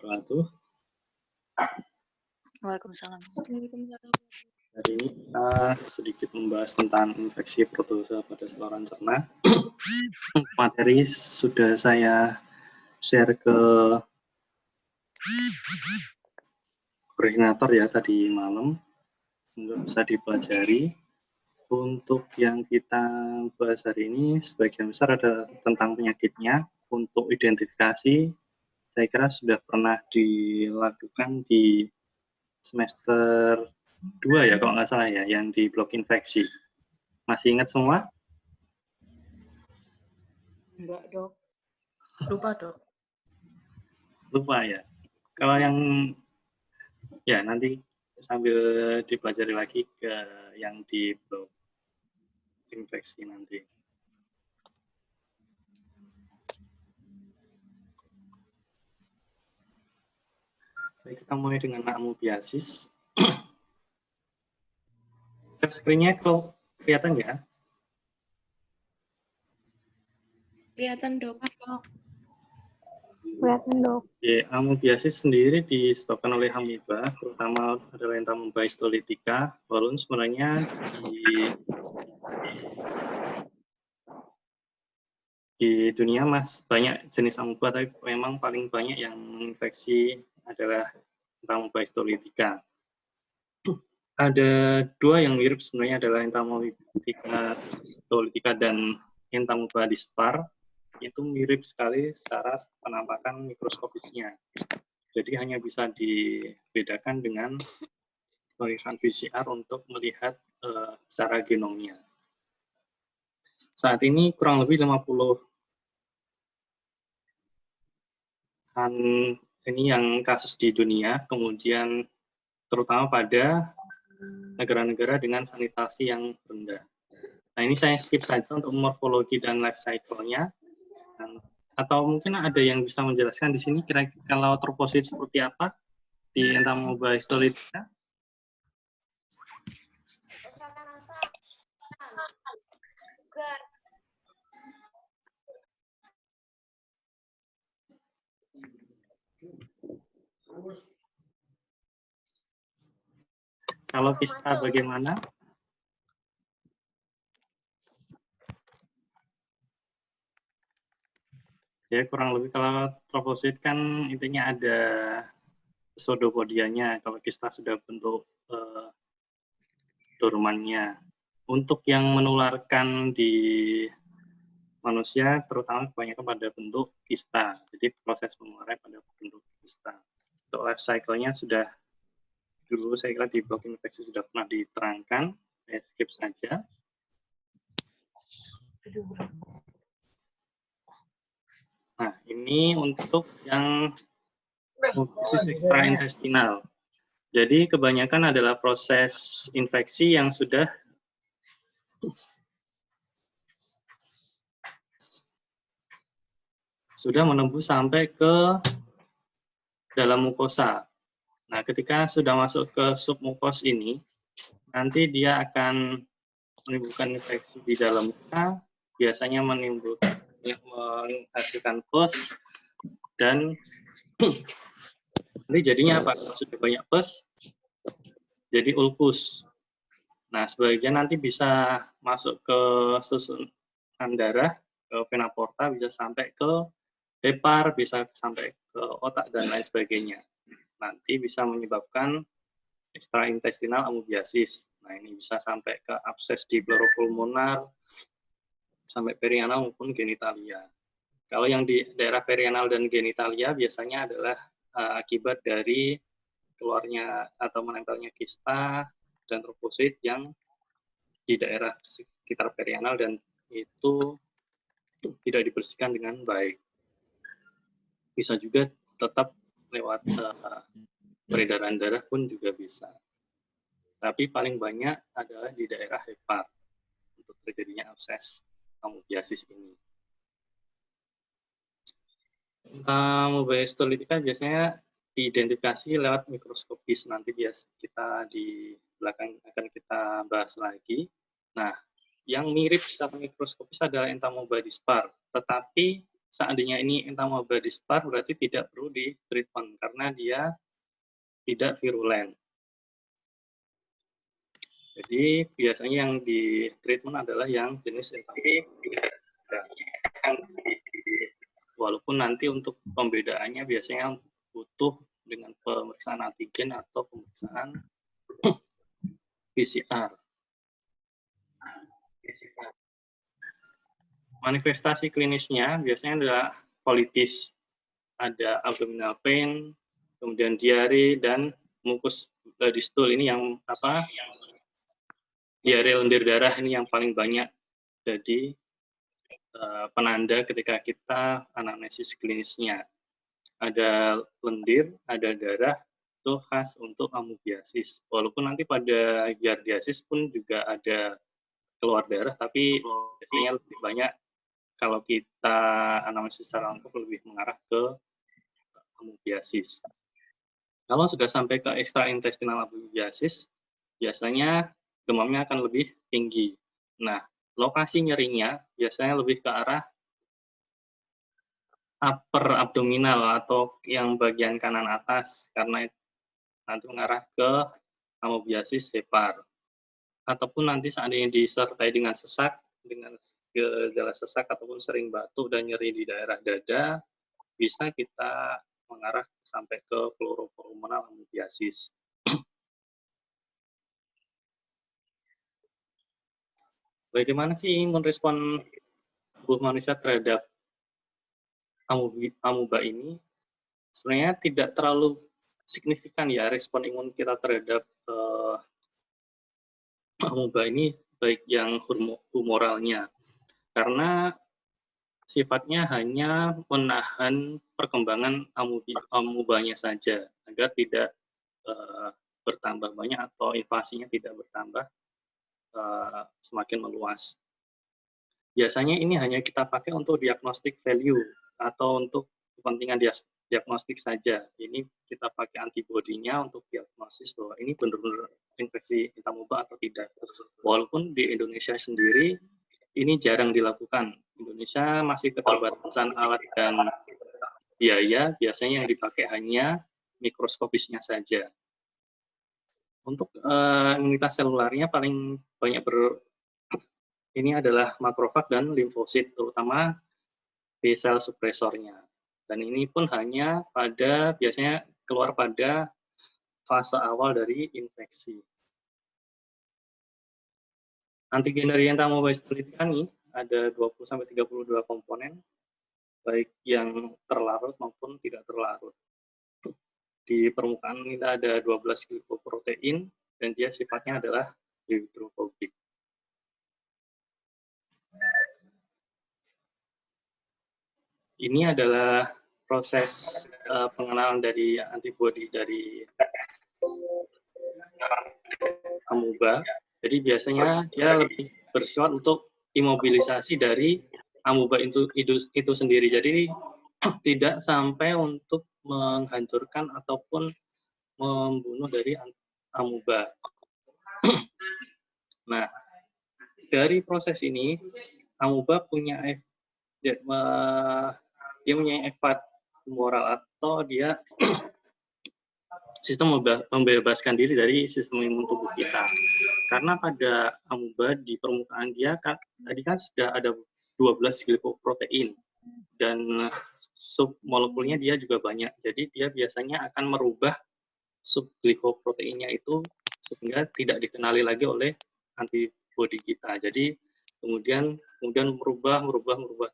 wabarakatuh. Waalaikumsalam. Hari ini kita sedikit membahas tentang infeksi protozoa pada saluran cerna. Materi sudah saya share ke koordinator ya tadi malam, semoga bisa dipelajari. Untuk yang kita bahas hari ini sebagian besar ada tentang penyakitnya. Untuk identifikasi saya kira sudah pernah dilakukan di semester 2 ya kalau nggak salah ya, yang di blok infeksi. Masih ingat semua? Enggak, Dok. Lupa, Dok. Lupa ya. Kalau yang ya nanti sambil dipelajari lagi ke yang di blok infeksi nanti. Baik, kita mulai dengan amoebiasis. Screen-nya kalau kelihatan ya? Kelihatan, Dok. Kelihatan, Dok. Ya, amoebiasis sendiri disebabkan oleh amoeba, terutama adalah Entamoeba histolytica. Walaupun sebenarnya di dunia banyak jenis amoeba, tapi memang paling banyak yang menginfeksi adalah Entamoeba histolytica. Ada dua yang mirip sebenarnya adalah Entamoeba histolytica dan Entamoeba dispar. Itu mirip sekali secara penampakan mikroskopisnya. Jadi hanya bisa dibedakan dengan pemeriksaan PCR untuk melihat secara genomnya. Saat ini kurang lebih 50 ini yang kasus di dunia, kemudian terutama pada negara-negara dengan sanitasi yang rendah. Nah, ini saya skip saja untuk morfologi dan life cycle-nya. Atau mungkin ada yang bisa menjelaskan di sini kira-kira kalau troposit seperti apa di Entamoeba histolytica? Kalau kista bagaimana? Ya, kurang lebih kalau troposit kan intinya ada pseudopodianya, kalau kista sudah bentuk dormannya. Untuk yang menularkan di manusia, terutama kebanyakan pada bentuk kista. Jadi proses penularan pada bentuk kista. Untuk life cycle-nya sudah dulu saya kira di blok infeksi sudah pernah diterangkan. Saya skip saja. Nah, ini untuk yang amoebiasis ekstraintestinal. Jadi kebanyakan adalah proses infeksi yang sudah menembus sampai ke dalam mukosa. Nah, ketika sudah masuk ke submukos ini, nanti dia akan menimbulkan infeksi di dalam muka, biasanya menghasilkan pus, dan nanti jadinya apa? Sudah banyak pus, jadi ulkus. Nah, sebagian nanti bisa masuk ke susunan darah, ke vena porta, bisa sampai ke hepar, bisa sampai ke otak, dan lain sebagainya. Nanti bisa menyebabkan ekstraintestinal amoebiasis. Nah, ini bisa sampai ke abses di pleuropulmonar, sampai perianal maupun genitalia. Kalau yang di daerah perianal dan genitalia biasanya adalah akibat dari keluarnya atau menempelnya kista dan troposit yang di daerah sekitar perianal dan itu tidak dibersihkan dengan baik. Bisa juga tetap lewat peredaran darah pun juga bisa. Tapi paling banyak adalah di daerah hepar untuk terjadinya abses amoebiasis ini. Amoeba histolytica biasanya diidentifikasi lewat mikroskopis. Nanti kita di belakang akan kita bahas lagi. Nah, yang mirip secara mikroskopis adalah Entamoeba dispar. Tetapi seandainya ini Entamoeba dispar berarti tidak perlu di treatment karena karena dia tidak virulen. Jadi biasanya yang di treatment adalah yang jenis walaupun nanti untuk pembedaannya biasanya butuh dengan pemeriksaan antigen atau pemeriksaan PCR. Manifestasi klinisnya biasanya adalah colitis, ada abdominal pain, kemudian diare dan mucus distal. Ini yang apa? Diare lendir darah ini yang paling banyak jadi penanda ketika kita anamnesis klinisnya. Ada lendir, ada darah, itu khas untuk amoebiasis. Walaupun nanti pada giardiasis pun juga ada keluar darah, tapi biasanya lebih banyak kalau kita anamnesis secara lengkap lebih mengarah ke amoebiasis. Kalau sudah sampai ke extraintestinal amoebiasis, biasanya demamnya akan lebih tinggi. Nah, lokasi nyerinya biasanya lebih ke arah upper abdominal atau yang bagian kanan atas, karena nanti mengarah ke amoebiasis hepar. Ataupun nanti seandainya disertai dengan sesak, dengan gejala sesak ataupun sering batuk dan nyeri di daerah dada, bisa kita mengarah sampai ke pleuropulmonal amoebiasis. Bagaimana sih imun respon tubuh manusia terhadap amuba ini? Sebenarnya tidak terlalu signifikan ya respon imun kita terhadap amuba ini, baik yang humoralnya, karena sifatnya hanya menahan perkembangan amubanya saja agar tidak bertambah banyak atau invasinya tidak bertambah semakin meluas. Biasanya ini hanya kita pakai untuk diagnostic value atau untuk kepentingan diagnostik saja. Ini kita pakai antibodinya untuk diagnosis bahwa ini benar-benar infeksi entamuba atau tidak. Walaupun di Indonesia sendiri ini jarang dilakukan. Indonesia masih keterbatasan alat dan biaya, biasanya yang dipakai hanya mikroskopisnya saja. Untuk imunitas selularnya paling banyak ini adalah makrofag dan limfosit, terutama B-sel supresornya. Dan ini pun hanya biasanya keluar pada fase awal dari infeksi. Antigen dari entamuba ini ada 20-32 komponen, baik yang terlarut maupun tidak terlarut. Di permukaan kita ada 12 glicoprotein, dan dia sifatnya adalah hidrofobik. Ini adalah proses pengenalan dari antibodi dari amuba. Jadi biasanya dia lebih bersifat untuk imobilisasi dari amuba itu sendiri. Jadi tidak sampai untuk menghancurkan ataupun membunuh dari amuba. Nah, dari proses ini amuba punya dia punya efek humoral atau dia sistem membebaskan diri dari sistem imun tubuh kita. Karena pada amuba di permukaan dia tadi kan sudah ada 12 glicoprotein dan submolekulnya dia juga banyak. Jadi dia biasanya akan merubah subglicoproteinnya itu sehingga tidak dikenali lagi oleh antibodi kita. Jadi kemudian merubah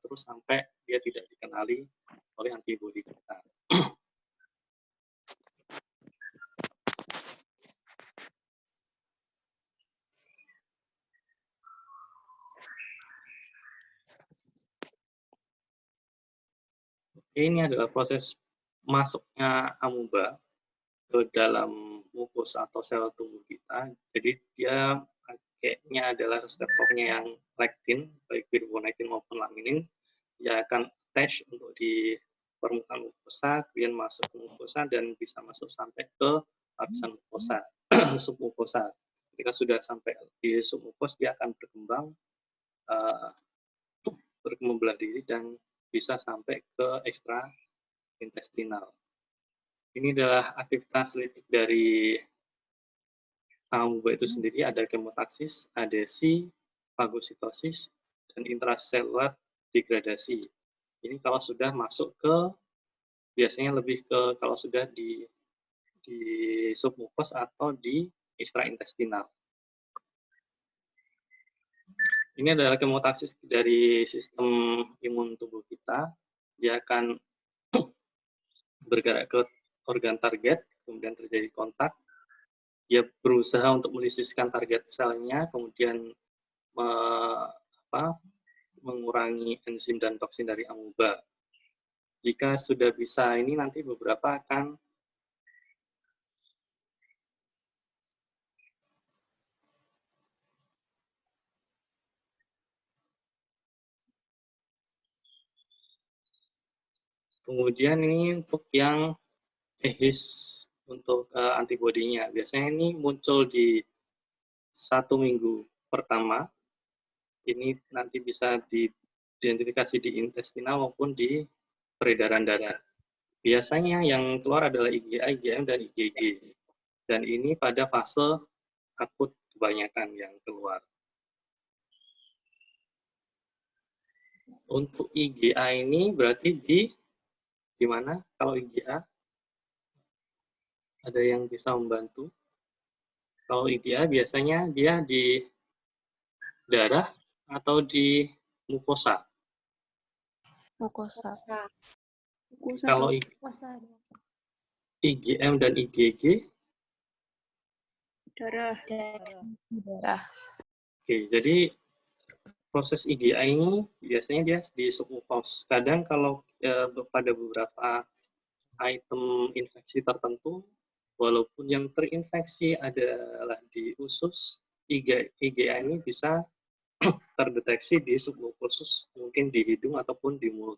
terus sampai dia tidak dikenali oleh antibodi kita. Ini adalah proses masuknya amuba ke dalam mukus atau sel tubuh kita. Jadi dia pakainya adalah reseptornya yang lektin, baik fibronektin maupun laminin. Dia akan attach untuk di permukaan mukosa, kemudian masuk ke mukosa dan bisa masuk sampai ke lapisan mukosa, submukosa. Ketika sudah sampai di submukos, dia akan berkembang belah diri dan bisa sampai ke ekstra intestinal. Ini adalah aktivitas litik dari amuba itu sendiri, ada kemotaksis, adesi, fagositosis, dan intraselular degradasi. Ini kalau sudah masuk ke, biasanya lebih ke kalau sudah di submukos atau di ekstraintestinal. Ini adalah kemotaksis dari sistem imun tubuh kita. Dia akan bergerak ke organ target, kemudian terjadi kontak. Dia berusaha untuk melisiskan target selnya, kemudian mengurangi enzim dan toksin dari amuba. Jika sudah bisa ini, nanti beberapa akan kemudian ini untuk yang EHIS untuk antibodinya. Biasanya ini muncul di 1 minggu pertama. Ini nanti bisa diidentifikasi di intestinal maupun di peredaran darah. Biasanya yang keluar adalah IgA, IgM, dan IgG. Dan ini pada fase akut kebanyakan yang keluar. Untuk IgA ini berarti di mana kalau IgA? Ada yang bisa membantu? Kalau IgA biasanya dia di darah atau di mukosa. Mukosa. Kalau IgM dan IgG? Darah. Darah. Oke, jadi proses IgA ini biasanya dia di submukos. Kadang kalau pada beberapa item infeksi tertentu, walaupun yang terinfeksi adalah di usus, IgA ini bisa terdeteksi di submukosus, mungkin di hidung ataupun di mulut.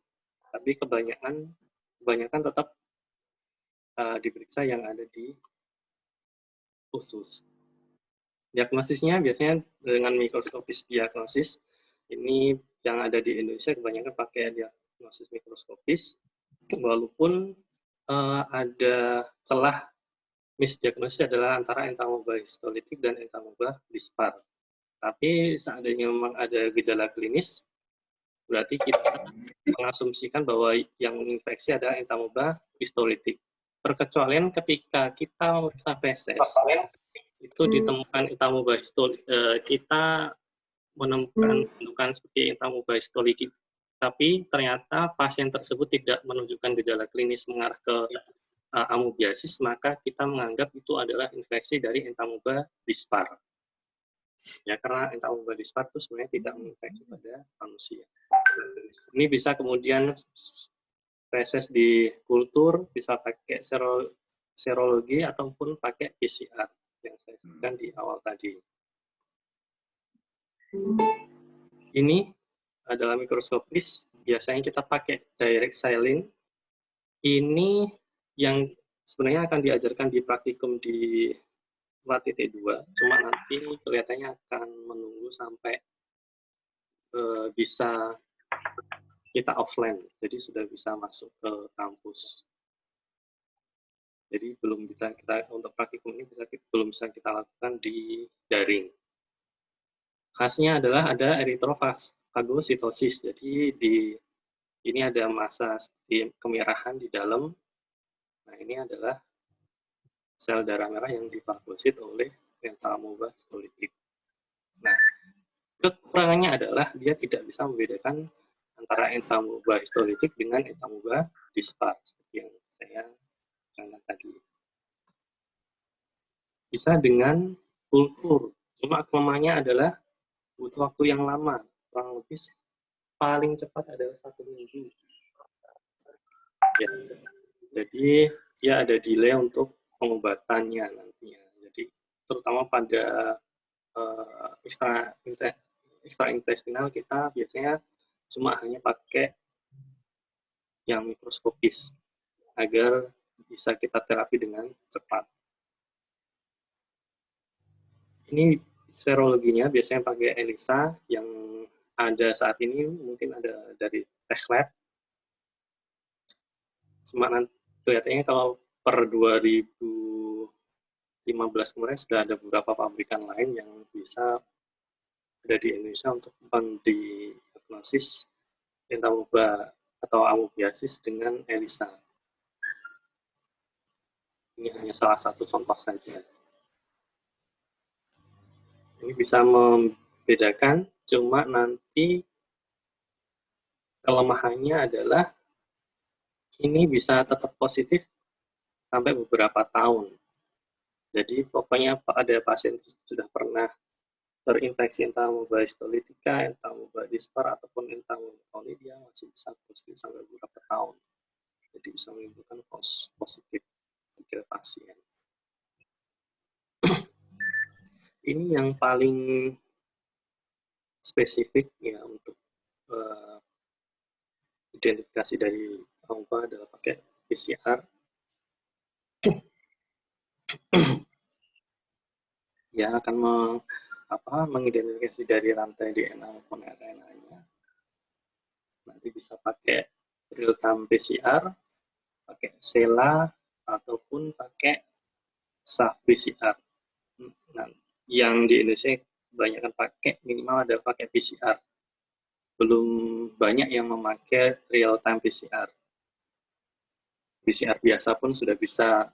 Tapi kebanyakan tetap diperiksa yang ada di usus. Diagnosisnya biasanya dengan mikroskopis diagnosis. Ini yang ada di Indonesia kebanyakan pakai diagnosis mikroskopis, walaupun ada celah misdiagnosis adalah antara entamoeba histolitik dan entamoeba dispar. Tapi seandainya memang ada gejala klinis, berarti kita mengasumsikan bahwa yang infeksi adalah entamoeba histolitik. Perkecualian ketika kita memeriksa feses, itu ditemukan entamoeba histolitik, kita menemukan seperti entamoeba histolitik, tapi ternyata pasien tersebut tidak menunjukkan gejala klinis mengarah ke amoebiasis, maka kita menganggap itu adalah infeksi dari entamoeba dispar. Ya, karena entamoeba dispar itu sebenarnya tidak menginfeksi pada manusia. Ini bisa kemudian feses di kultur, bisa pakai serologi ataupun pakai PCR yang saya sebutkan di awal tadi. Ini adalah mikroskopis, biasanya kita pakai direct saline. Ini yang sebenarnya akan diajarkan di praktikum di 4.2, cuma nanti kelihatannya akan menunggu sampai bisa kita offline, jadi sudah bisa masuk ke kampus. Jadi belum bisa kita, untuk praktikum ini belum bisa kita lakukan di daring. Khasnya adalah ada erythrofagositosis, jadi ini ada massa kemerahan di dalam. Nah, ini adalah sel darah merah yang difagosit oleh entamoeba histolitik. Nah, kekurangannya adalah dia tidak bisa membedakan antara entamoeba histolitik dengan entamoeba dispar, seperti yang saya katakan tadi. Bisa dengan kultur, cuma kelemahannya adalah butuh waktu yang lama, kurang lebih paling cepat adalah 1 minggu. Ya, jadi dia ada delay untuk pengobatannya nantinya. Jadi terutama pada ekstraintestinal kita biasanya cuma hanya pakai yang mikroskopis agar bisa kita terapi dengan cepat. Ini serologinya biasanya pakai ELISA, yang ada saat ini mungkin ada dari tes lab. Cuma nanti kelihatannya kalau per 2015 kemarin sudah ada beberapa pabrikan lain yang bisa ada di Indonesia untuk mendiagnosis entamuba atau amoebiasis dengan ELISA. Ini hanya salah satu contoh saja. Ini bisa membedakan, cuma nanti kelemahannya adalah ini bisa tetap positif sampai beberapa tahun. Jadi pokoknya ada pasien sudah pernah terinfeksi entamuba histolytica, entamuba dispar, ataupun entamuba coli, dia masih bisa positif sampai beberapa tahun. Jadi bisa menimbulkan false positif pada pasien. Ini yang paling spesifik ya untuk identifikasi dari amoeba adalah pakai PCR. Yang akan mengidentifikasi dari rantai DNA maupun RNA-nya. Nanti bisa pakai real time PCR, pakai SELA, ataupun pakai SAF PCR. Nah, yang di Indonesia kebanyakan pakai, minimal ada pakai PCR. Belum banyak yang memakai real time PCR. PCR biasa pun sudah bisa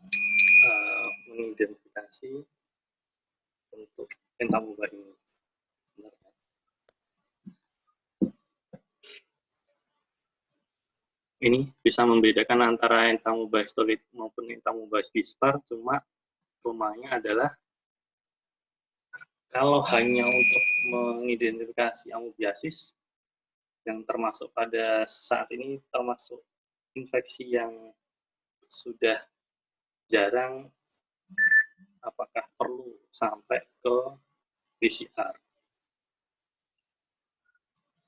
mengidentifikasi untuk entamuba ini. Ini bisa membedakan antara entamuba histolytica maupun entamuba dispar, cuma rumahnya adalah kalau hanya untuk mengidentifikasi amoebiasis yang termasuk pada saat ini termasuk infeksi yang sudah jarang, apakah perlu sampai ke PCR.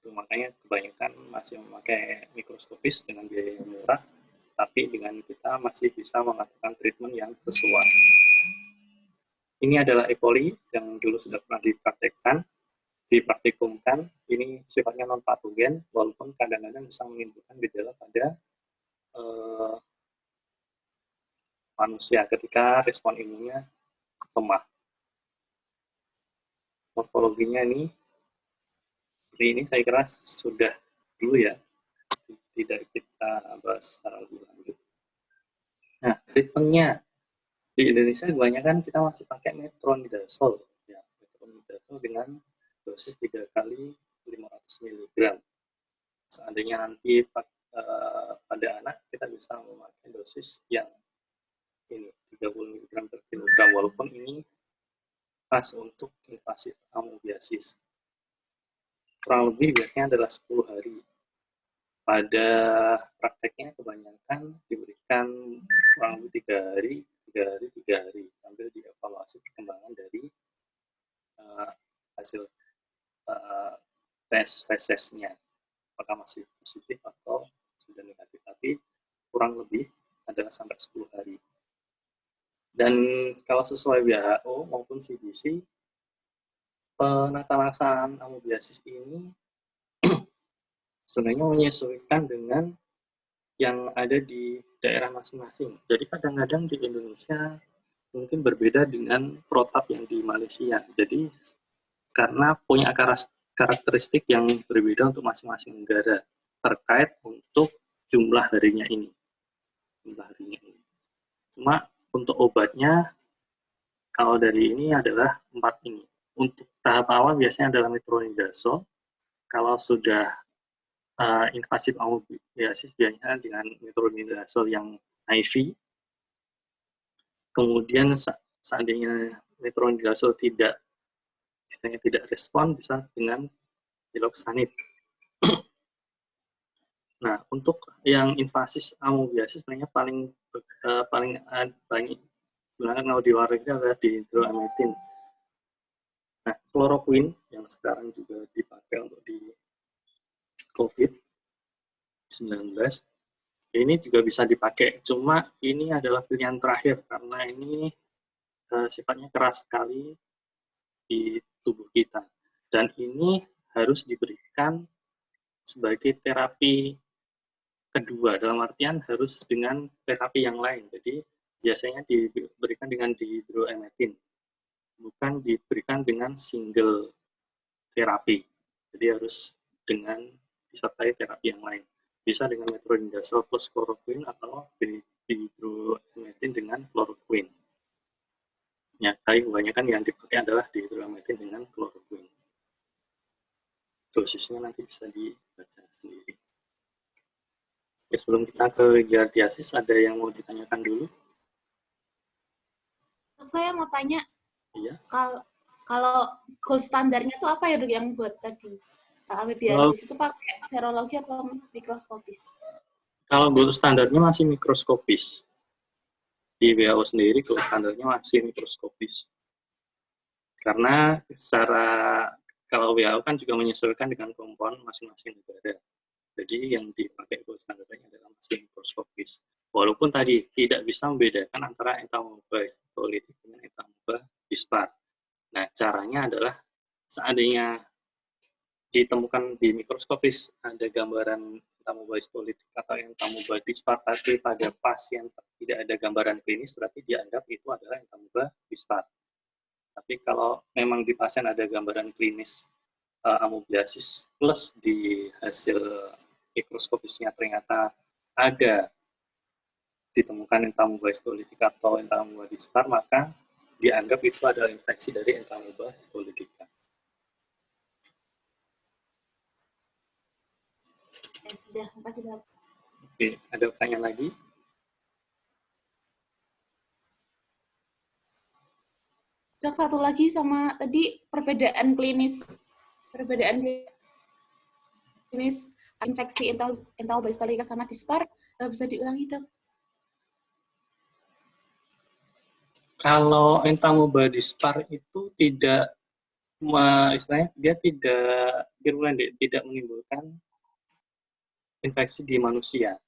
Makanya kebanyakan masih memakai mikroskopis dengan biaya yang murah, tapi dengan kita masih bisa melakukan treatment yang sesuai. Ini adalah E. coli yang dulu sudah pernah dipraktikumkan. Ini sifatnya non-patogen, walaupun kadang-kadang bisa menimbulkan gejala pada manusia ketika respon imunnya lemah. Morfologinya ini seperti ini, saya kira sudah dulu ya, tidak kita bahas secara lebih lanjut. Nah, treatmentnya di Indonesia kebanyakan kita masih pakai metronidazole, ya, metronidazole dengan dosis 3 kali 500 mg. Seandainya nanti pada anak kita bisa memakai dosis yang ini 30 mg per kilogram, walaupun ini pas untuk invasif amoebiasis. Kurang lebih biasanya adalah 10 hari. Pada prakteknya kebanyakan diberikan kurang lebih 3 hari, sambil dievaluasi perkembangan dari hasil tes fesesnya, apakah masih positif atau sudah negatif. Tapi kurang lebih adalah sampai 10 hari. Dan kalau sesuai WHO maupun CDC, penata laksanaan amoebiasis ini sebenarnya menyesuaikan dengan yang ada di daerah masing-masing. Jadi kadang-kadang di Indonesia mungkin berbeda dengan protap yang di Malaysia. Jadi karena punya karakteristik yang berbeda untuk masing-masing negara terkait untuk jumlah harinya ini. Cuma untuk obatnya, kalau dari ini adalah 4 ini. Untuk tahap awal biasanya adalah metronidazole. Kalau sudah invasif amoebiasis biasanya dengan metronidazole yang IV. Kemudian seandainya metronidazole tidak respon, bisa dengan diloxanid. Nah, untuk yang invasif amoebiasis sebenarnya paling banyak digunakan kalau di luar negeri adalah dihidroamidin. Nah, kloroquine yang sekarang juga dipakai untuk di COVID-19, ini juga bisa dipakai. Cuma ini adalah pilihan terakhir karena ini sifatnya keras sekali di tubuh kita. Dan ini harus diberikan sebagai terapi kedua, dalam artian harus dengan terapi yang lain. Jadi biasanya diberikan dengan dihidroemetin, bukan diberikan dengan single terapi. Jadi harus dengan disertai terapi yang lain. Bisa dengan metronidazole plus chloroquine atau dihidroemetin dengan chloroquine. Ya, tapi kebanyakan yang dipakai adalah dihidroemetin dengan chloroquine. Dosisnya nanti bisa dibaca sendiri. Oke, sebelum kita ke giardiasis, ada yang mau ditanyakan dulu? Saya mau tanya, Iya. kalau gold standarnya itu apa ya dok yang buat tadi amebiasis itu pakai serologi atau mikroskopis? Kalau gold standarnya masih mikroskopis. Di WHO sendiri gold standarnya masih mikroskopis. Karena kalau WHO kan juga menyesuaikan dengan kompon masing-masing negara. Jadi yang dipakai gold standarnya adalah masih mikroskopis. Walaupun tadi tidak bisa membedakan antara entamoeba histolitik dengan entamoeba dispar. Nah, caranya adalah seandainya ditemukan di mikroskopis ada gambaran entamoeba histolitik atau entamoeba dispar, tapi pada pasien tidak ada gambaran klinis, berarti dianggap itu adalah entamoeba dispar. Tapi kalau memang di pasien ada gambaran klinis amoebiasis plus di hasil mikroskopisnya ternyata ada ditemukan entamoeba histolitik atau entamoeba dispar, maka dianggap itu adalah infeksi dari entamoeba histolitik. Ya sudah, makasih dok. Oke, ada pertanyaan lagi? Dok, satu lagi sama tadi perbedaan klinis infeksi entamoeba histolitika sama dispar, bisa diulangi dok? Kalau entamoeba dispar itu tidak, istilahnya dia tidak virulen, tidak menimbulkan infeksi di manusia.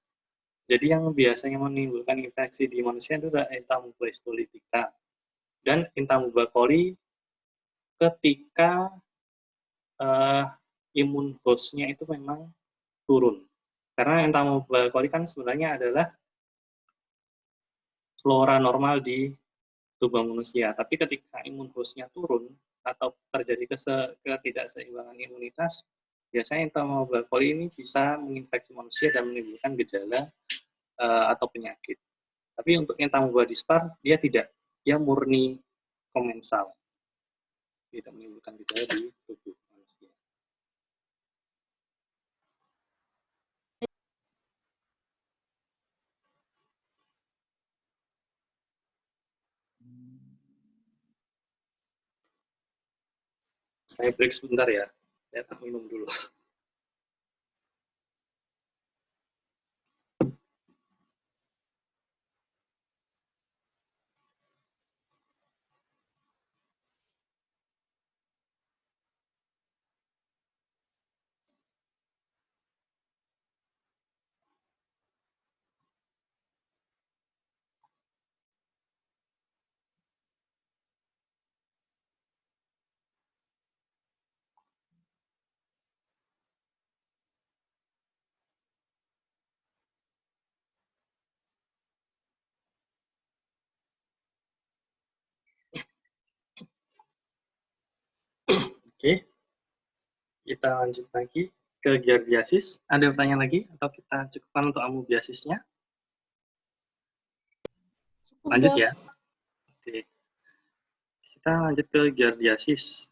Jadi yang biasanya menimbulkan infeksi di manusia itu adalah entamoeba histolitika dan entamoeba coli ketika imun hostnya itu memang turun. Karena entamoeba coli kan sebenarnya adalah flora normal di tubuh manusia. Tapi ketika imun hostnya turun atau terjadi ketidakseimbangan imunitas, biasanya entamoeba coli ini bisa menginfeksi manusia dan menimbulkan gejala atau penyakit. Tapi untuk entamoeba dispar, dia tidak. Dia murni komensal. Tidak menimbulkan gejala di tubuh manusia. Saya break sebentar ya. Saya minum dulu. Oke, kita lanjut lagi ke giardiasis. Ada pertanyaan lagi atau kita cukupkan untuk amoebiasisnya? Lanjut ya. Oke. Kita lanjut ke giardiasis.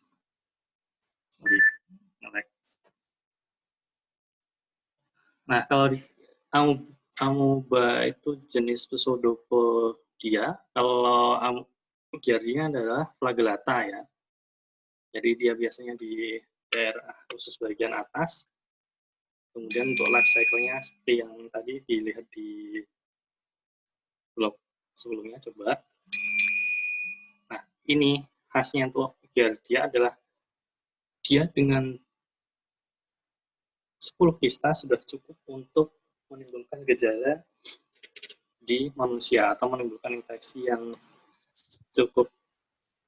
Nah, kalau di amoeba itu jenis Pseudopodia, kalau giardia adalah flagellata ya. Jadi dia biasanya di daerah khusus bagian atas. Kemudian untuk life cycle-nya seperti yang tadi dilihat di blog sebelumnya, coba. Nah, ini khasnya untuk giardia adalah dia dengan 10 kista sudah cukup untuk menimbulkan gejala di manusia atau menimbulkan infeksi yang cukup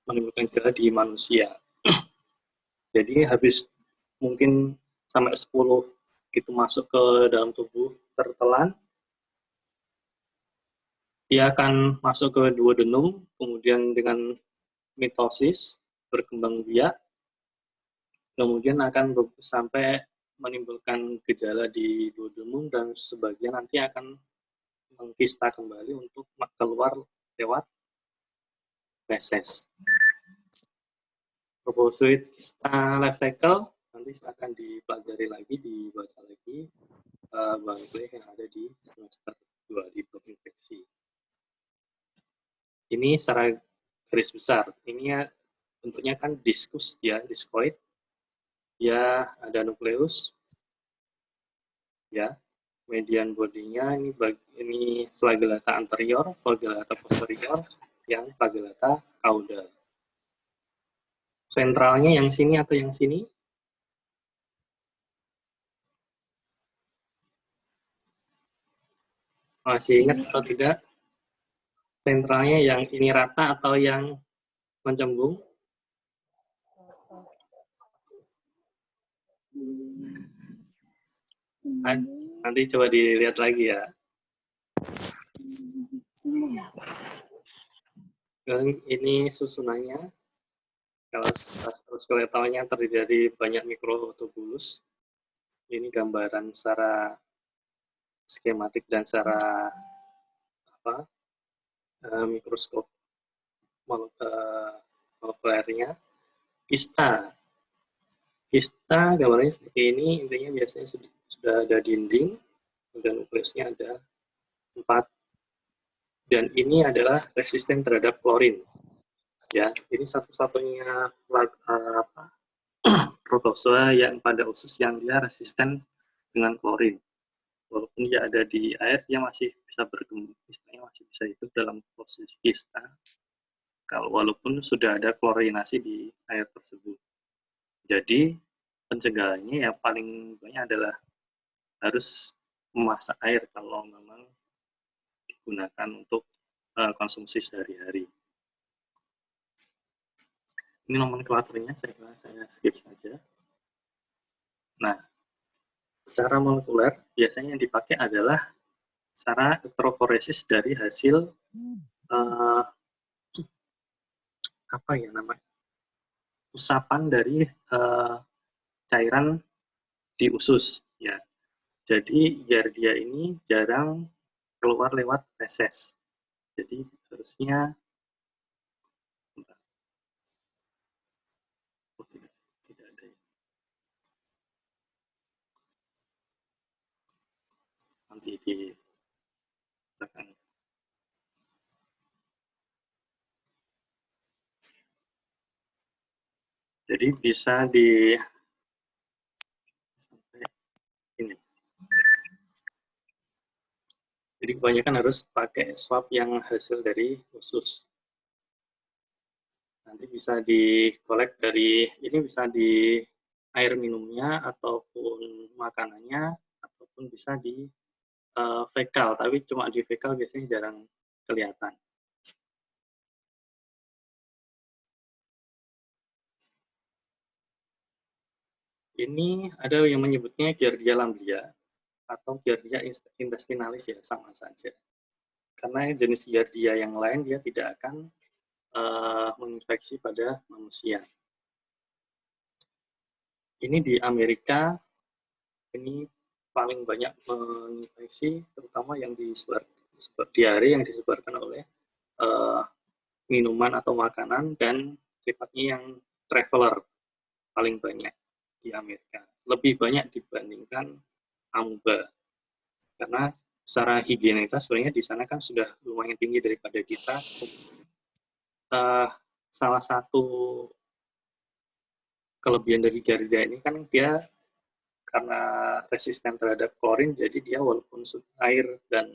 menimbulkan gejala di manusia. Jadi habis mungkin sampai 10 itu masuk ke dalam tubuh tertelan, dia akan masuk ke duodenum, kemudian dengan mitosis, berkembang biak, kemudian akan sampai menimbulkan gejala di duodenum dan sebagian nanti akan mengkista kembali untuk keluar lewat feses. Propozoid kista life cycle nanti akan dipelajari lagi, dibaca lagi bahan kuliah yang ada di semester 2 di blok infeksi. Ini secara garis besar. Ini ya bentuknya kan diskus ya, diskoid. Ya ada nukleus. Ya, median bodinya ini flagellata anterior, flagellata posterior, yang flagellata caudal. Sentralnya yang sini atau yang sini? Masih ingat atau tidak? Sentralnya yang ini rata atau yang mencembung? Nanti coba dilihat lagi ya. Ini susunannya. Kalau skeletalnya terdiri dari banyak mikrotubulus. Ini gambaran secara skematik dan secara mikroskop molekulernya. Kista gambarnya seperti ini, intinya biasanya sudah ada dinding dan nukleusnya ada 4, dan ini adalah resisten terhadap klorin ya. Ini satu-satunya protozoa yang pada usus yang dia resisten dengan klorin. Walaupun dia ada di air, dia masih bisa berkembang, istilahnya masih bisa hidup dalam proses kista walaupun sudah ada klorinasi di air tersebut. Jadi pencegahannya yang paling banyak adalah harus memasak air kalau memang digunakan untuk konsumsi sehari-hari. Ini nomenklaturnya saya skip saja. Nah, cara molekuler biasanya yang dipakai adalah cara elektroforesis dari hasil usapan dari cairan di usus ya. Jadi Giardia ini jarang keluar lewat feses. Jadi harusnya tidak ada. Nanti di belakang. Jadi bisa di ini. Jadi kebanyakan harus pakai swab yang hasil dari usus. Nanti bisa dikolek dari, ini bisa di air minumnya, ataupun makanannya, ataupun bisa di fekal. Tapi cuma di fekal biasanya jarang kelihatan. Ini ada yang menyebutnya Giardia lamblia atau Giardia intestinalis ya, sama saja. Karena jenis Giardia yang lain dia tidak akan menginfeksi pada manusia. Ini di Amerika, ini paling banyak menginfeksi, terutama yang diare yang disebarkan oleh minuman atau makanan, dan sifatnya yang traveler paling banyak di Amerika. Lebih banyak dibandingkan amuba. Karena secara higienitas sebenarnya di sana kan sudah lumayan tinggi daripada kita. Salah satu kelebihan dari Giardia ini kan dia karena resisten terhadap klorin, jadi dia walaupun air dan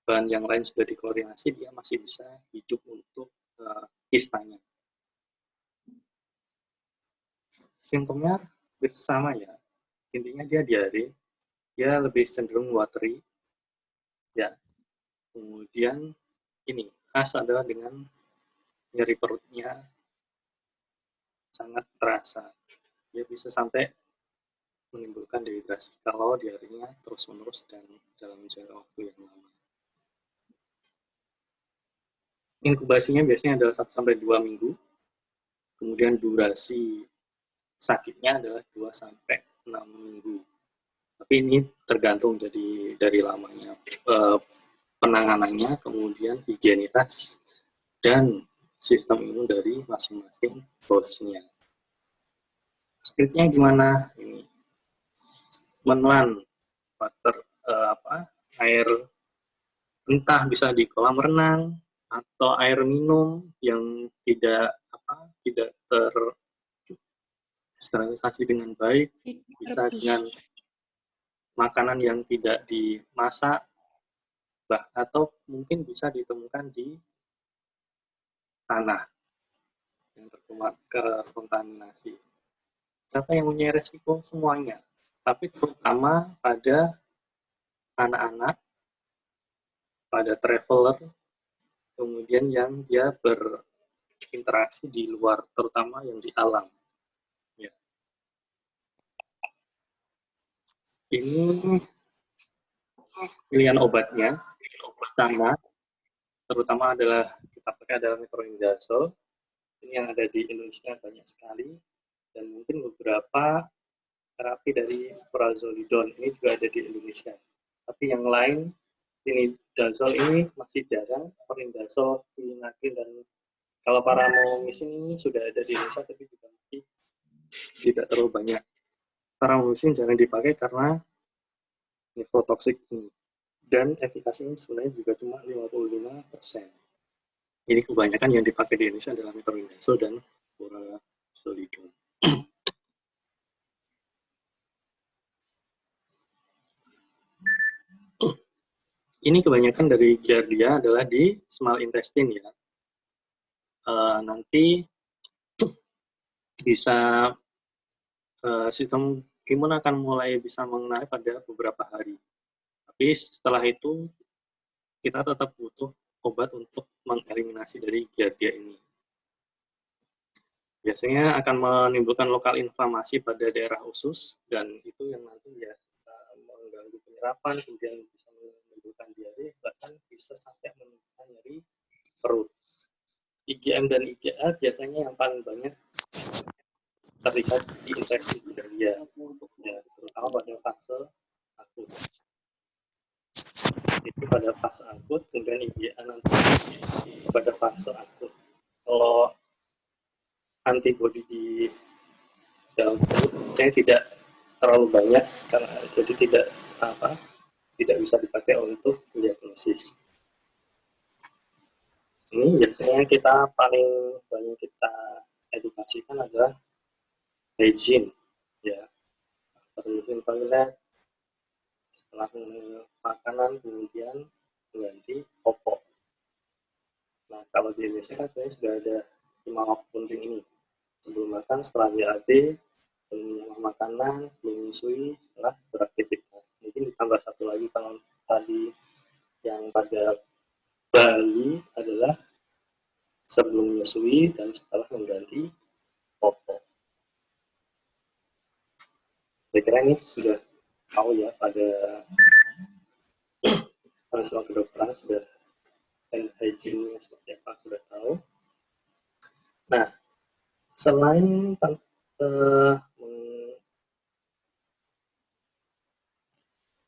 bahan yang lain sudah diklorinasi, dia masih bisa hidup untuk kistanya. Simptomnya sama ya, intinya dia diare, dia lebih cenderung watery, ya. Kemudian ini khas adalah dengan nyeri perutnya sangat terasa, dia bisa sampai menimbulkan dehidrasi kalau diarenya terus-menerus dan dalam jangka waktu yang lama. Inkubasinya biasanya adalah 1-2 minggu. Kemudian durasi sakitnya adalah 2-6 minggu. Tapi ini tergantung dari lamanya penanganannya, kemudian higienitas dan sistem imun dari masing-masing hostnya. Scriptnya gimana? Ini menelan water air, entah bisa di kolam renang atau air minum yang tidak tersterilisasi dengan baik, bisa dengan makanan yang tidak dimasak, atau mungkin bisa ditemukan di tanah yang terkontaminasi. Siapa yang punya resiko? Semuanya, tapi terutama pada anak-anak, pada traveler, kemudian yang dia berinteraksi di luar, terutama yang di alam. Ya. Ini pilihan obatnya, pertama, terutama adalah kita pakai adalah metronidazole. Ini yang ada di Indonesia banyak sekali, dan mungkin beberapa terapi dari prazolidon ini juga ada di Indonesia. Tapi yang lain, tinidazole ini masih jarang, perinidazole, vinagrin, dan kalau paramomisin ini sudah ada di Indonesia, tapi juga masih tidak terlalu banyak. Paramomisin jarang dipakai karena nephrotoxic ini. Dan efikasinya sebenarnya juga cuma 55%. Ini kebanyakan yang dipakai di Indonesia adalah metronidazole dan prazolidon. Ini kebanyakan dari Giardia adalah di small intestine ya. Nanti bisa sistem imun akan mulai bisa mengenali pada beberapa hari. Tapi setelah itu kita tetap butuh obat untuk mengeliminasi dari Giardia ini. Biasanya akan menimbulkan lokal inflamasi pada daerah usus, dan itu yang nanti ya mengganggu penyerapan, kemudian bisa menimbulkan diare, bahkan bisa sampai menimbulkan nyeri perut. IgM dan IgA biasanya yang paling banyak terlihat di infeksi Giardia, ya, terutama pada fase akut. Itu pada fase akut, kemudian IgA nanti pada fase akut. Kalau antibodi di dalam perutnya tidak terlalu banyak, karena jadi tidak bisa dipakai untuk diagnosis. Ini biasanya kita paling banyak kita edukasikan adalah hygiene, ya, bersihin toilet, setelah makanan kemudian mengganti popok. Nah, kalau di Indonesia kan sebenarnya sudah ada 5 waktu penting ini: sebelum makan, setelah BAB, sebelum makanan, sebelum menyusui, setelah beraktivitas. Mungkin ditambah satu lagi, kalau tadi yang pada bayi adalah sebelum menyusui dan setelah mengganti popok. Saya kira ini sudah tahu ya, pada soal kedokteran sudah, dan hygiene seperti apa sudah tahu. Nah, selain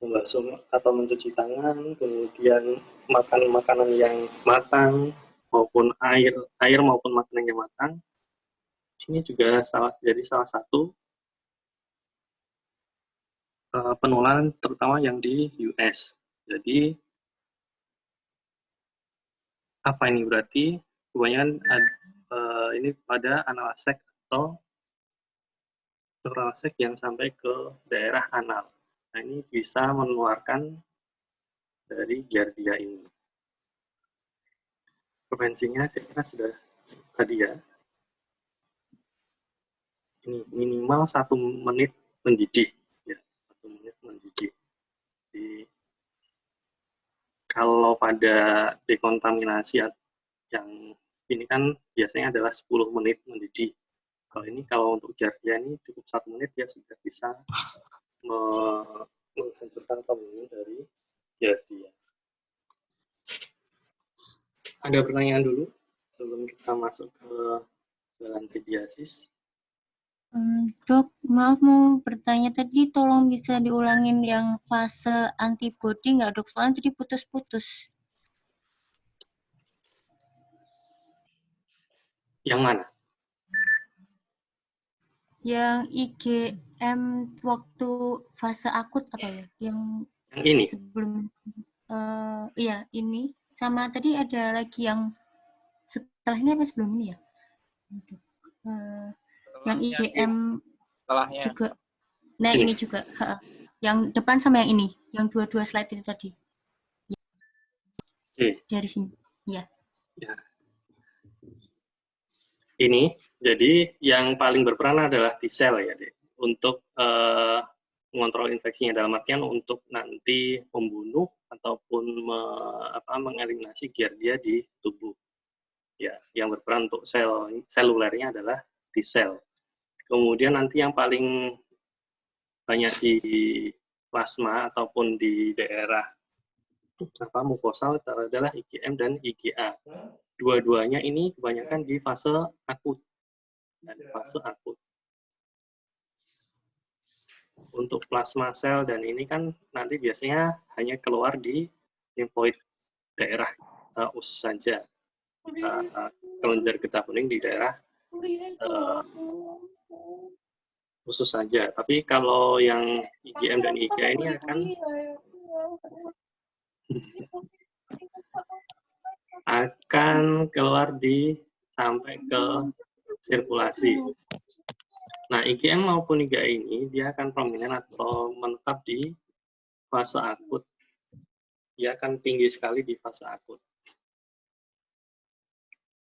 membasuh atau mencuci tangan, kemudian makan makanan yang matang, maupun air maupun makanan yang matang, ini juga jadi salah satu penularan, terutama yang di US. Jadi apa ini berarti? Kebanyakan ini pada analsek atau analsek yang sampai ke daerah anal. Nah, ini bisa menularkan dari Giardia ini. Prevensinya saya kira sudah tadi ya. Ini minimal 1 menit mendidih, ya, 1 menit mendidih. Jadi, kalau pada dekontaminasi yang ini kan biasanya adalah 10 menit mendidih. Kalau untuk Giardia ini cukup 1 menit ya sudah bisa menghancurkan kandungan dari Giardia. Ada pertanyaan dulu sebelum kita masuk ke balantidiasis? Dok, maaf mau bertanya tadi, tolong bisa diulangin yang fase antibody nggak dok? Soalnya tadi putus-putus. Yang mana? Yang IgM waktu fase akut apa ya? Yang Yang ini? sebelum, iya ini. Sama tadi ada lagi yang setelah ini apa sebelum ini ya? Yang IgM Setelahnya. juga. Nah ini juga. Yang depan sama yang ini. Yang dua-dua slide itu tadi. Oke. Dari sini. Iya. Ya. Ini, jadi yang paling berperan adalah T-cell ya, Dek, untuk mengontrol infeksinya, dalam artian untuk nanti membunuh ataupun mengeliminasi Giardia di tubuh. Ya, yang berperan untuk sel selulernya adalah T-cell. Kemudian nanti yang paling banyak di plasma ataupun di daerah mukosal adalah IgM dan IgA. Dua-duanya ini kebanyakan di fase akut. Untuk plasma sel dan ini kan nanti biasanya hanya keluar di limfoid daerah usus saja. Kelenjar getah kuning di daerah usus saja. Tapi kalau yang IgM dan IgA ini akan keluar sampai ke sirkulasi. Nah, IgM maupun IgA ini dia akan prominent atau menetap di fase akut. Dia akan tinggi sekali di fase akut.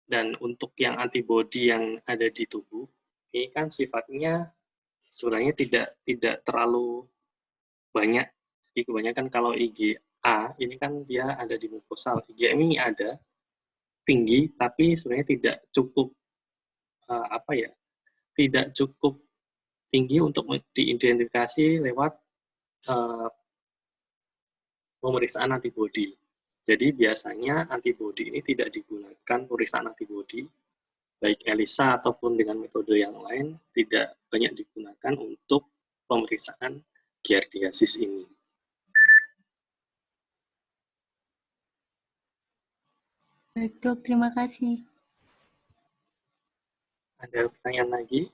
Dan untuk yang antibodi yang ada di tubuh, ini kan sifatnya sebenarnya tidak terlalu banyak. Jadi kebanyakan kalau IgA ini kan dia ada di mukosal. IgM ini ada tinggi, tapi sebenarnya tidak cukup tidak cukup tinggi untuk diidentifikasi lewat pemeriksaan antibodi. Jadi biasanya antibodi ini tidak digunakan pemeriksaan antibodi, baik ELISA ataupun dengan metode yang lain tidak banyak digunakan untuk pemeriksaan giardiasis ini. Baik dok, terima kasih. Ada pertanyaan lagi?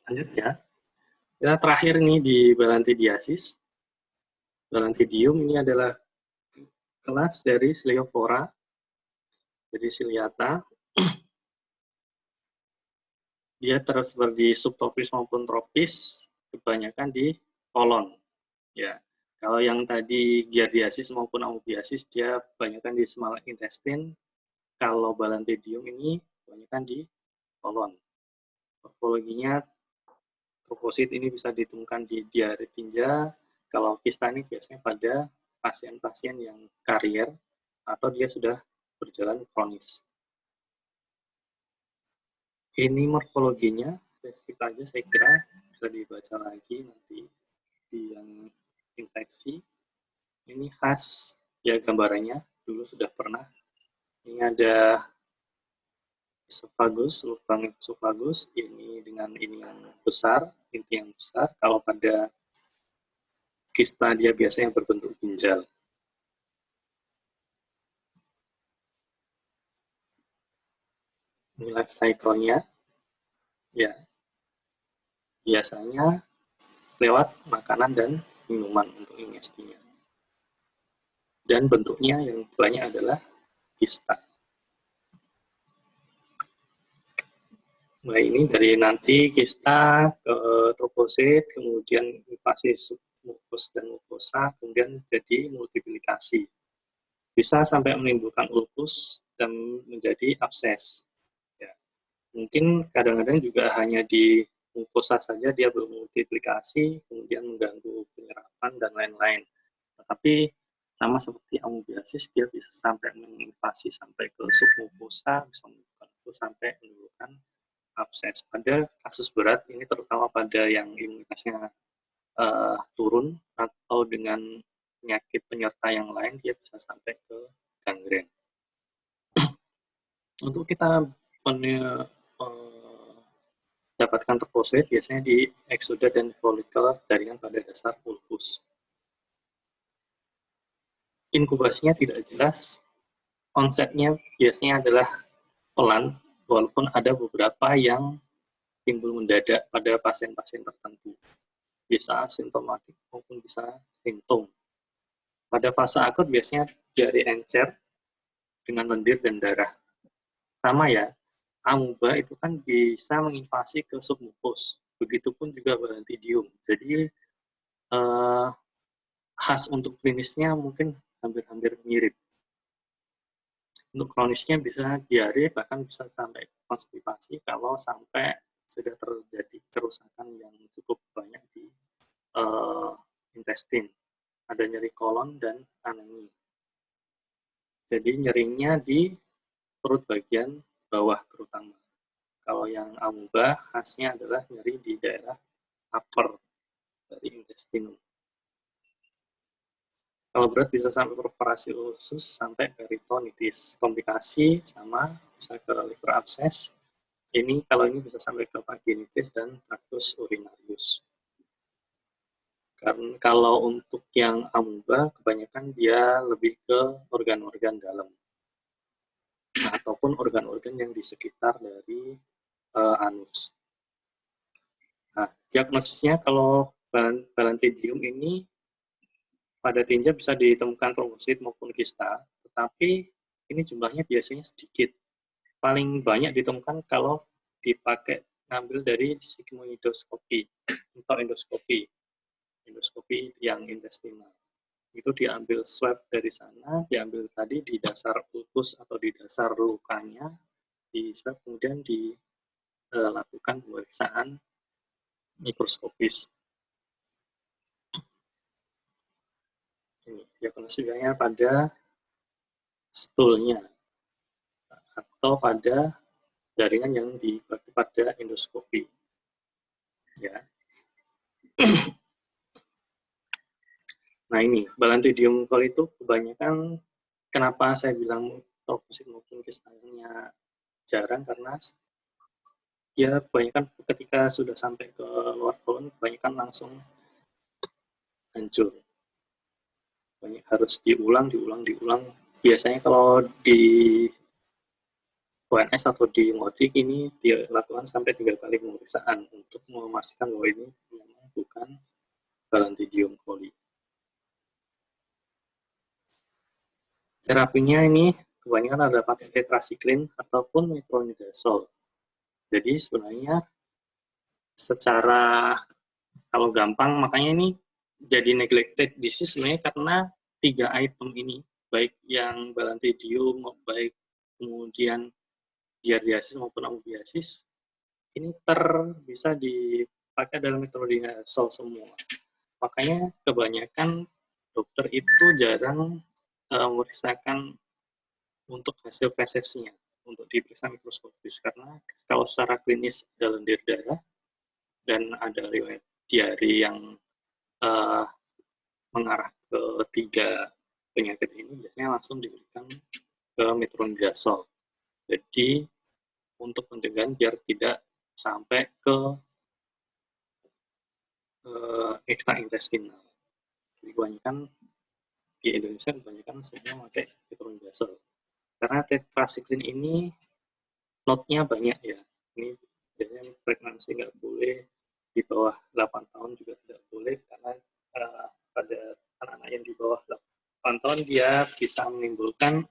Lanjut ya. Kita terakhir nih di balantidiasis. Balantidium ini adalah kelas dari Ciliofora, jadi ciliata. Dia tersebar di subtropis maupun tropis, kebanyakan di kolon. Ya, kalau yang tadi giardiasis maupun amoebiasis dia kebanyakan di small intestine. Kalau balantidium ini kebanyakan di kolon. Morfologinya trofosit ini bisa ditemukan di diare tinja. Kalau kista ini biasanya pada pasien-pasien yang karier atau dia sudah berjalan kronis. Ini morfologinya, spesifik aja saya kira bisa dibaca lagi nanti di yang infeksi. Ini khas ya gambarannya, dulu sudah pernah. Ini ada esophagus, lubang esophagus, ini dengan ini yang besar, inti yang besar. Kalau pada kista dia biasanya berbentuk ginjal. Ini life cycle-nya, ya biasanya lewat makanan dan minuman untuk ingestinya. Dan bentuknya yang banyak adalah kista. Nah ini dari nanti kista ke trofosit, kemudian invasi mukus dan mukosa, kemudian jadi multiplikasi. Bisa sampai menimbulkan ulkus dan menjadi abses. Ya. Mungkin kadang-kadang juga hanya di mukosa saja dia bermultiplikasi, kemudian mengganggu penyerapan dan lain-lain. Tetapi sama seperti amoebiasis, dia bisa sampai menginvasi sampai ke submukosa, bisa sampai menimbulkan abses. Pada kasus berat, ini terutama pada yang imunitasnya turun atau dengan penyakit penyerta yang lain, dia bisa sampai ke gangren. Untuk kita dapatkan trofosit biasanya di eksoda dan folikel jaringan pada dasar ulkus. Inkubasinya tidak jelas, onsetnya biasanya adalah pelan, walaupun ada beberapa yang timbul mendadak pada pasien-pasien tertentu. Bisa asimptomatik maupun bisa simptom. Pada fase akut biasanya diare encer dengan lendir dan darah. Sama ya, amuba itu kan bisa menginvasi ke submukus. Begitupun juga balantidium. Jadi khas untuk klinisnya mungkin hampir-hampir mirip. Untuk kronisnya bisa diare, bahkan bisa sampai konstipasi kalau sampai sudah terjadi kerusakan yang cukup banyak di intestin. Ada nyeri kolon dan anemi. Jadi nyerinya di perut bagian bawah terutama. Kalau yang amuba khasnya adalah nyeri di daerah upper dari intestinum. Kalau berat bisa sampai perforasi usus sampai peritonitis. Komplikasi sama bisa ke liver abscess. Ini kalau ini bisa sampai ke vaginitis dan tractus urinarius. Karena kalau untuk yang amuba kebanyakan dia lebih ke organ-organ dalam. Nah, ataupun organ-organ yang di sekitar dari anus. Nah, diagnosisnya kalau balantidium ini pada tinja bisa ditemukan trombosit maupun kista, tetapi ini jumlahnya biasanya sedikit. Paling banyak ditemukan kalau dipakai ngambil dari sigmoidoskopi atau endoskopi yang intestinal. Itu diambil swab dari sana, diambil tadi di dasar ulkus atau di dasar lukanya, di swab kemudian dilakukan pemeriksaan mikroskopis. Ini diagnosisnya pada stoolnya atau pada jaringan yang dipakai pada endoskopi. Ya. Nah ini, balantidium coli itu kebanyakan, kenapa saya bilang trofosit maupun kistanya jarang, karena ya kebanyakan ketika sudah sampai ke luar kolon, kebanyakan langsung hancur. Banyak harus diulang. Biasanya kalau di ONS atau di ngodik ini dilakukan sampai 3 kali pemeriksaan untuk memastikan bahwa ini memang bukan balantidium coli. Terapinya ini kebanyakan ada pakai tetrasiklin ataupun metronidazole. Jadi sebenarnya secara kalau gampang, makanya ini jadi neglected disease sebenarnya karena 3 item ini, baik yang balantidium, baik kemudian giardiasis maupun amoebiasis, ini bisa dipakai dalam metronidazole semua. Makanya kebanyakan dokter itu jarang memeriksakan untuk hasil fesesnya, untuk diperiksa mikroskopis, karena kalau secara klinis ada lendir darah dan ada riwayat diare yang mengarah ke 3 penyakit ini, biasanya langsung diberikan ke metronidazole. Jadi untuk pencegahan biar tidak sampai ke ekstraintestinal. Jadi kebanyakan di Indonesia semua pakai metronidazole. Karena tetrasiklin ini notnya banyak ya. Ini biasanya pregnancy nggak boleh, di bawah 8 tahun juga tidak boleh, karena pada anak-anak yang di bawah 8 tahun dia bisa menimbulkan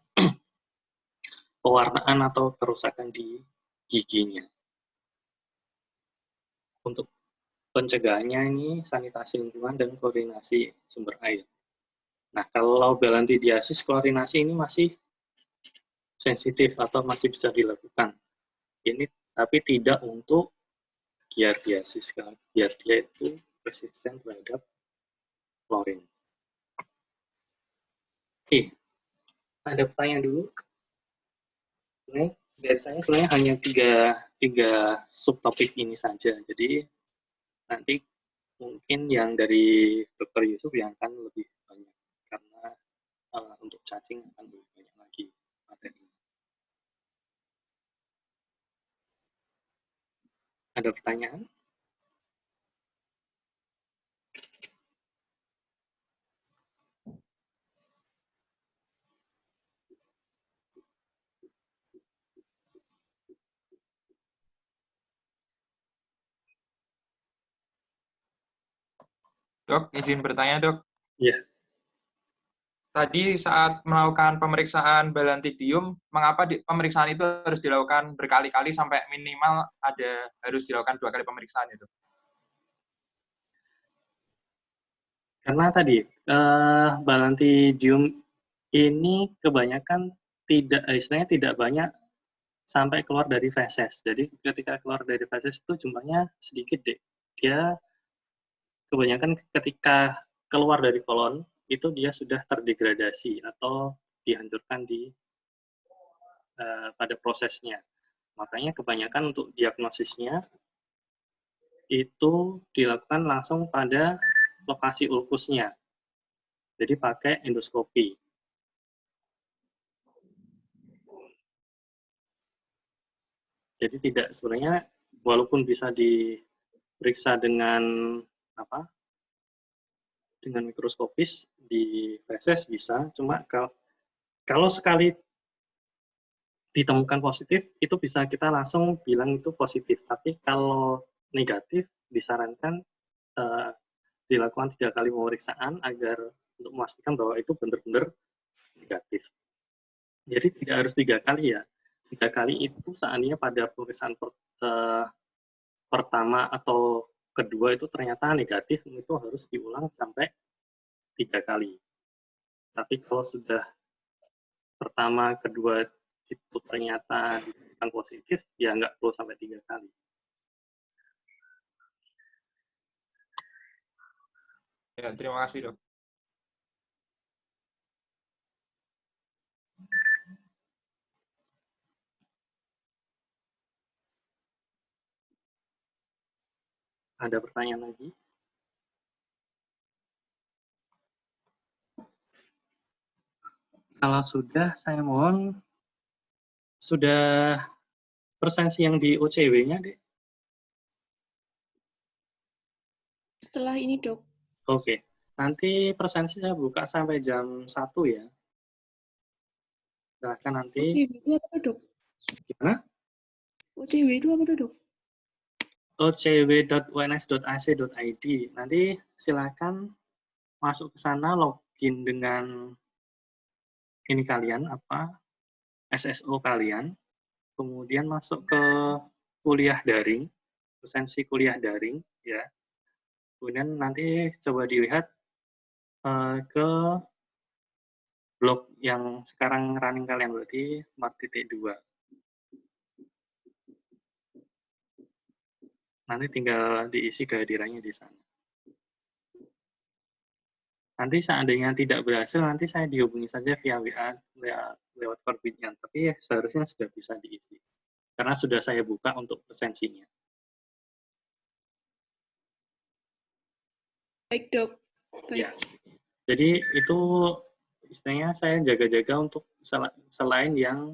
pewarnaan atau kerusakan di giginya. Untuk pencegahannya ini sanitasi lingkungan dan klorinasi sumber air. Nah, kalau balantidiasis, klorinasi ini masih sensitif atau masih bisa dilakukan. Ini tapi tidak untuk giardiasis, karena giardia itu resisten terhadap klorin. Oke, ada pertanyaan dulu? Oke. Biasanya sebenarnya hanya tiga subtopik ini saja. Jadi nanti mungkin yang dari Dr. Yusuf yang akan lebih banyak karena untuk cacing akan lebih banyak lagi materi. Ada pertanyaan? Dok, izin bertanya, Dok. Ya. Tadi saat melakukan pemeriksaan balantidium, mengapa pemeriksaan itu harus dilakukan berkali-kali sampai minimal harus dilakukan 2 kali pemeriksaan itu? Karena tadi balantidium ini kebanyakan istilahnya tidak banyak sampai keluar dari feses. Jadi ketika keluar dari feses itu jumlahnya sedikit deh. Dia kebanyakan ketika keluar dari kolon itu dia sudah terdegradasi atau dihancurkan pada prosesnya. Makanya kebanyakan untuk diagnosisnya itu dilakukan langsung pada lokasi ulkusnya. Jadi pakai endoskopi. Jadi tidak sebenarnya walaupun bisa diperiksa dengan dengan mikroskopis di feses bisa, cuma kalau sekali ditemukan positif itu bisa kita langsung bilang itu positif. Tapi kalau negatif disarankan dilakukan 3 kali pemeriksaan agar untuk memastikan bahwa itu benar-benar negatif. Jadi tidak harus 3 kali ya. 3 kali itu seandainya pada pemeriksaan pertama atau kedua itu ternyata negatif, itu harus diulang sampai 3 kali. Tapi kalau sudah pertama, kedua itu ternyata ditemukan positif, ya nggak perlu sampai 3 kali. Ya, terima kasih, Dok. Ada pertanyaan lagi? Kalau sudah, saya mohon sudah presensi yang di OCW-nya, Dek? Setelah ini, Dok. Oke. Nanti presensi saya buka sampai jam 1 ya. Silahkan nanti. OCW itu apa tuh, Dok? Gimana? OCW itu apa tuh, Dok? ocw.uns.ac.id. Nanti silakan masuk ke sana, login dengan ini kalian, SSO kalian, kemudian masuk ke kuliah daring, presensi kuliah daring, ya. Kemudian nanti coba dilihat ke blog yang sekarang running kalian, berarti 4.2. Nanti tinggal diisi kehadirannya di sana. Nanti seandainya tidak berhasil, nanti saya dihubungi saja via WA lewat Corbitnya, tapi seharusnya sudah bisa diisi. Karena sudah saya buka untuk presensinya. Baik, Dok. Baik. Ya. Jadi itu istilahnya saya jaga-jaga untuk selain yang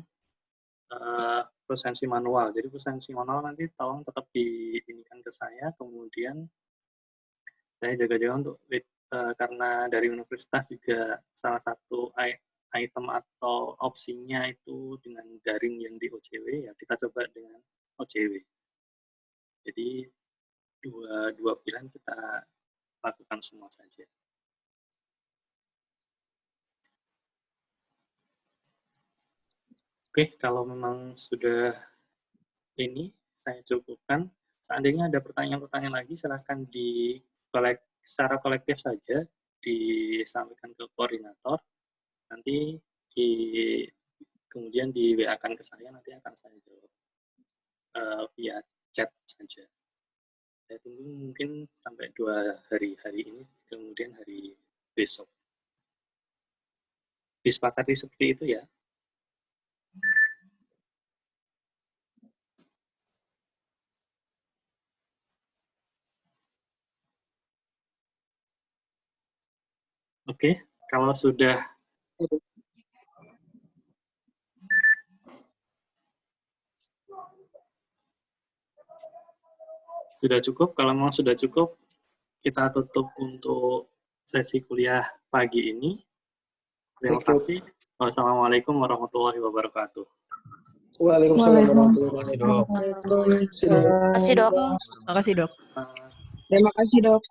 presensi manual. Jadi presensi manual nanti tolong tetap diinikan ke saya, kemudian saya jaga-jaga untuk karena dari universitas juga salah satu item atau opsinya itu dengan daring yang di OCW, ya kita coba dengan OCW. Jadi dua pilihan kita lakukan semua saja. Oke, kalau memang sudah ini saya cukupkan. Seandainya ada pertanyaan-pertanyaan lagi, silahkan secara kolektif saja disampaikan ke koordinator. Nanti kemudian di WA-kan ke saya, nanti akan saya jawab via chat saja. Saya tunggu mungkin sampai 2 hari ini, kemudian hari besok. Disepakati seperti itu ya. Oke, kalau sudah cukup, kalau memang sudah cukup, kita tutup untuk sesi kuliah pagi ini. Terima kasih. Wassalamualaikum warahmatullahi wabarakatuh. Waalaikumsalam warahmatullahi wabarakatuh. Terima kasih, Dok. Terima kasih, Dok. Uh, Terima kasih, Dok.